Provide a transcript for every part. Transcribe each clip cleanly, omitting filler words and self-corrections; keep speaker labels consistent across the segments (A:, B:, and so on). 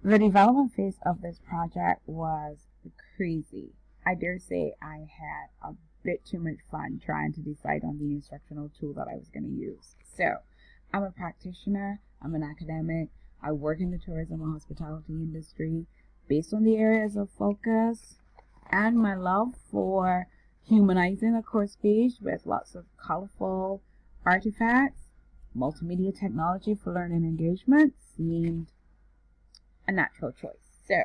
A: The development phase of this project was crazy. I dare say I had a bit too much fun trying to decide on the instructional tool that I was going to use. So, I'm a practitioner, I'm an academic, I work in the tourism and hospitality industry. Based on the areas of focus and my love for humanizing a course page with lots of colorful artifacts, multimedia technology for learning engagement seemed a natural choice. So,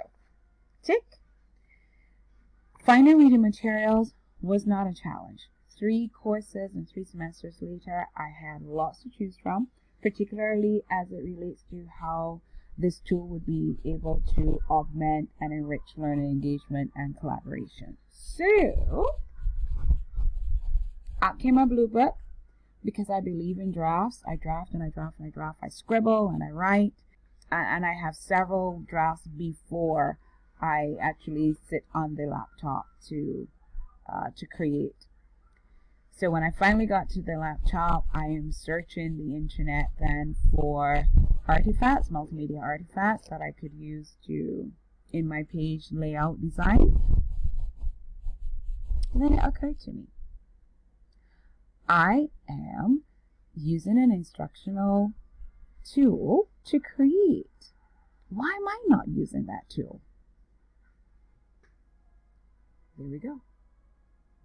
A: tick. Finding reading materials was not a challenge. 3 courses and 3 semesters later, I had lots to choose from, particularly as it relates to how this tool would be able to augment and enrich learning engagement and collaboration. So, out came my blue book. Because I believe in drafts, I draft and I draft and I draft. I scribble and I write. And I have several drafts before I actually sit on the laptop to create. So when I finally got to the laptop, I am searching the internet then for artifacts, multimedia artifacts that I could use in my page layout design. And then it occurred to me, I am using an instructional tool to create. Why am I not using that tool? There we go.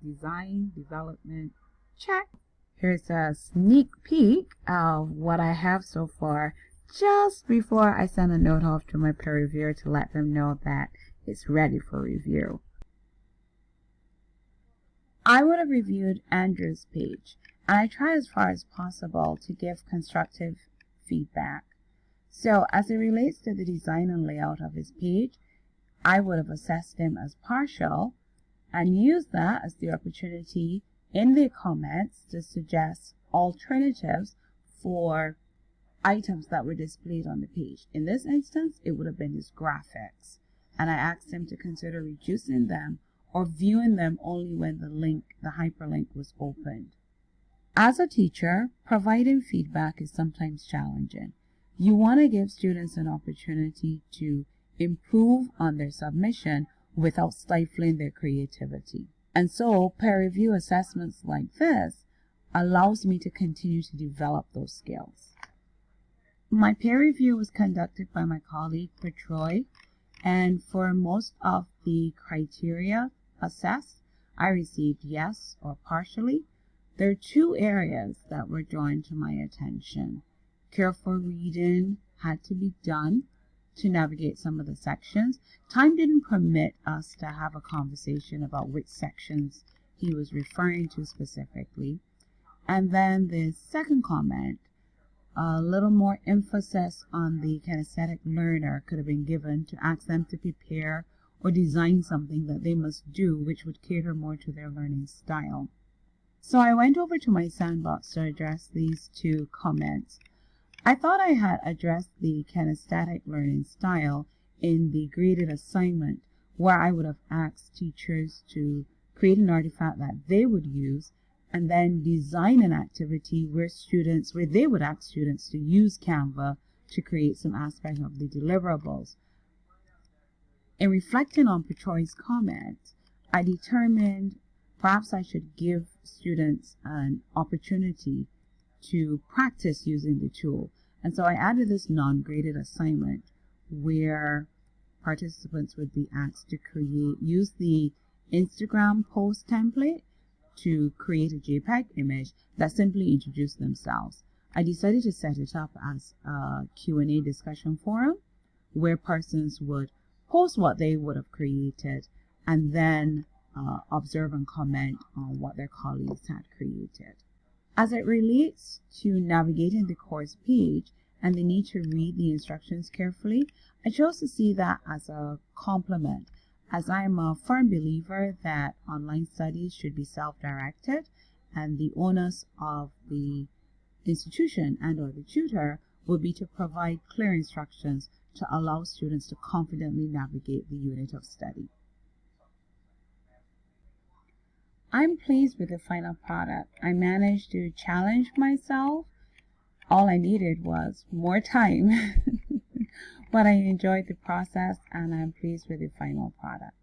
A: Design, development, check. Here's a sneak peek of what I have so far, just before I send a note off to my peer reviewer to let them know that it's ready for review. I would have reviewed Andrew's page, and I try as far as possible to give constructive feedback. So as it relates to the design and layout of his page, I would have assessed him as partial and used that as the opportunity in the comments to suggest alternatives for items that were displayed on the page. In this instance, it would have been his graphics, and I asked him to consider reducing them or viewing them only when the hyperlink was opened. As a teacher, providing feedback is sometimes challenging. You want to give students an opportunity to improve on their submission without stifling their creativity. And so, peer review assessments like this allows me to continue to develop those skills. My peer review was conducted by my colleague Patroy, and for most of the criteria assessed, I received yes or partially. There are 2 areas that were drawn to my attention. Careful reading had to be done to navigate some of the sections. Time didn't permit us to have a conversation about which sections he was referring to specifically. And then the second comment, a little more emphasis on the kinesthetic learner could have been given to ask them to prepare or design something that they must do which would cater more to their learning style. So I went over to my sandbox to address these 2 comments. I thought I had addressed the kinesthetic learning style in the graded assignment, where I would have asked teachers to create an artifact that they would use and then design an activity where they would ask students to use Canva to create some aspect of the deliverables. In reflecting on Patroy's comment, I determined perhaps I should give students an opportunity to practice using the tool. And so I added this non-graded assignment where participants would be asked to use the Instagram post template to create a JPEG image that simply introduced themselves. I decided to set it up as a Q&A discussion forum where persons would post what they would have created and then observe and comment on what their colleagues had created. As it relates to navigating the course page and the need to read the instructions carefully, I chose to see that as a complement, as I am a firm believer that online studies should be self-directed and the onus of the institution and or the tutor would be to provide clear instructions to allow students to confidently navigate the unit of study. I'm pleased with the final product. I managed to challenge myself. All I needed was more time, but I enjoyed the process and I'm pleased with the final product.